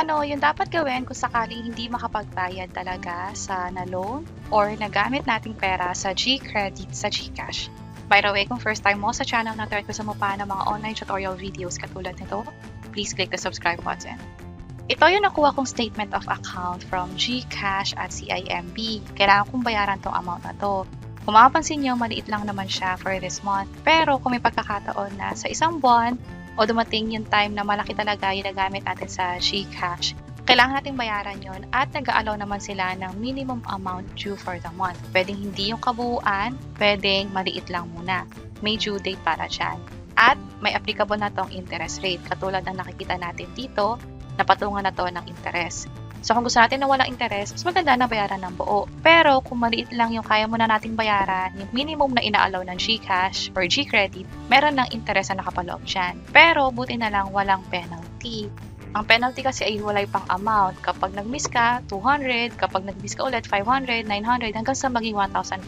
Paano yung dapat gawin kung sakaling hindi makapagbayad talaga sa na-loan or nagamit nating pera sa GCredit sa GCash. By the way, kung first time mo sa channel natin at gusto mo pa ng mga online tutorial videos katulad nito, please click the subscribe button. Ito yung nakuha kong statement of account from GCash at CIMB. Kailangan kong bayaran tong amount na to. Kung makapansin nyo, maliit lang naman siya for this month. Pero kung may pagkakataon na sa isang buwan, o dumating yung time na malaki talaga yung nagamit natin sa GCash, kailangan natin bayaran yon at nag-a-allow naman sila ng minimum amount due for the month. Pwedeng hindi yung kabuuan, pwedeng maliit lang muna. May due date para dyan. At may applicable na tong interest rate, katulad ng nakikita natin dito, napatungan na to ng interest. So kung gusto natin na walang interest, mas maganda na bayaran ng buo. Pero kung maliit lang yung kaya mo na nating bayaran, yung minimum na ina-allow ng GCash or GCredit, meron ng interest na nakapaloob dyan. Pero buti na lang walang penalty. Ang penalty kasi ay walay pang amount. Kapag nag-miss ka, 200. Kapag nag-miss ka ulit, 500, 900, hanggang sa maging 1,500.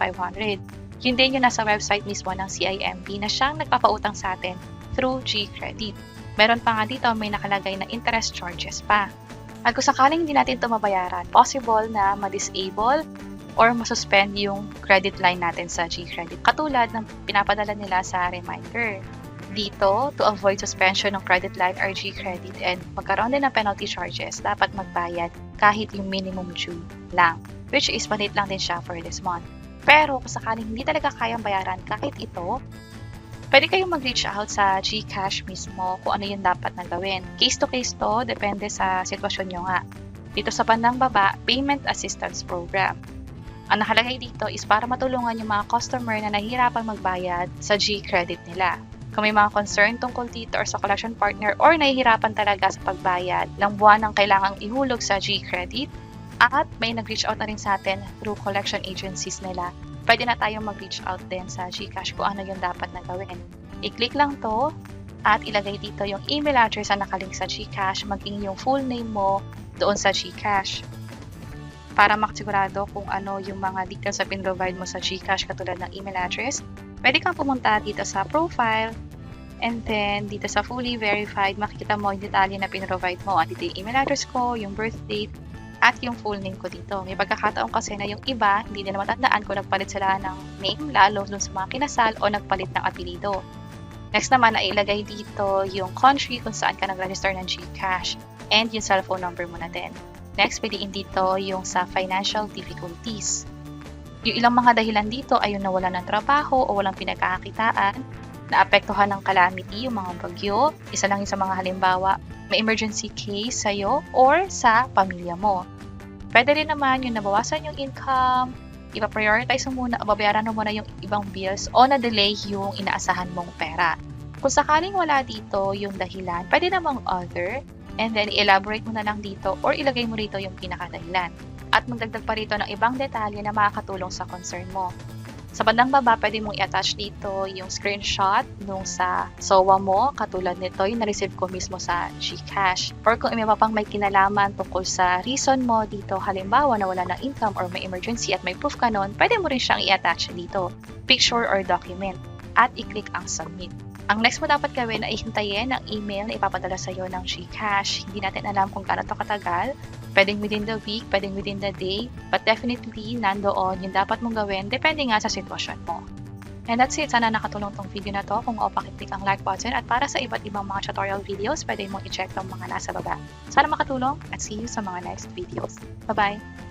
Yun din yung nasa website mismo ng CIMB na siyang nagpapautang sa atin through GCredit. Meron pa nga dito, may nakalagay na interest charges pa. At kung sakaling hindi natin ito mabayaran, possible na ma-disable or masuspend yung credit line natin sa GCredit. Katulad ng pinapadala nila sa reminder. Dito, to avoid suspension ng credit line or GCredit and magkaroon din ng penalty charges, dapat magbayad kahit yung minimum due lang. Which is maliit lang din siya for this month. Pero kung sakaling hindi talaga kayang bayaran kahit ito, pwede kayong mag-reach out sa GCash mismo kung ano yung dapat na gawin. Case to case to, depende sa sitwasyon nyo nga. Dito sa bandang baba, Payment Assistance Program. Ang nakalagay dito is para matulungan yung mga customer na nahihirapan magbayad sa GCredit nila. Kung may mga concern tungkol dito or sa collection partner or nahihirapan talaga sa pagbayad ng buwan ng kailangang ihulog sa GCredit, at may nag-reach out na rin sa atin through collection agencies nila, pwede na tayong mag-reach out din sa GCash kung ano yung dapat na gawin. I-click lang to at ilagay dito yung email address na nakalink sa GCash, maging yung full name mo doon sa GCash. Para makasigurado kung ano yung mga details na pin-provide mo sa GCash katulad ng email address, pwede kang pumunta dito sa profile and then dito sa fully verified, makikita mo yung detalye na pin-provide mo. At dito yung email address ko, yung birth date, at yung full name ko dito. May pagkakataon kasi na yung iba, hindi nila matandaan kung nagpalit sila ng name, lalo dun sa mga kinasal o nagpalit ng apelido. Next naman, ay ilagay dito yung country kung saan ka nag-register ng GCash and yung cellphone number mo na din. Next, piliin dito yung sa financial difficulties. Yung ilang mga dahilan dito ay yung nawalan ng trabaho o walang pinagkakakitaan, naapektuhan ng calamity, yung mga bagyo, isa lang yung sa mga halimbawa, may emergency case sa'yo or sa pamilya mo. Pwede rin naman yung nabawasan yung income, ipa-prioritize mo muna, babayaran mo muna yung ibang bills o na-delay yung inaasahan mong pera. Kung sakaling wala dito yung dahilan, pwede namang other, and then i-elaborate mo na lang dito or ilagay mo rito yung pinakadahilan. At magdagdag pa rito ng ibang detalye na makakatulong sa concern mo. Sa bandang baba, pwede mong i-attach dito yung screenshot nung sa SOA mo, katulad nito yung na-receive ko mismo sa GCash. Or kung iba pang may kinalaman tungkol sa reason mo dito, halimbawa na wala ng income or may emergency at may proof ka nun, pwede mo rin siyang i-attach dito, picture or document, at i-click ang submit. Ang next mo dapat gawin ay hintayin ang email na ipapadala sa iyo ng GCash. Hindi natin alam kung gaano ito katagal. Pwedeng within the week, pwedeng within the day, but definitely nandoon yung dapat mong gawin depende nga sa sitwasyon mo. And that's it. Sana nakatulong tong video na to. Kung pakiclick ang like button at para sa iba't ibang mga tutorial videos, pwede mong i-check tong mga nasa baba. Sana makatulong at see you sa mga next videos. Bye-bye!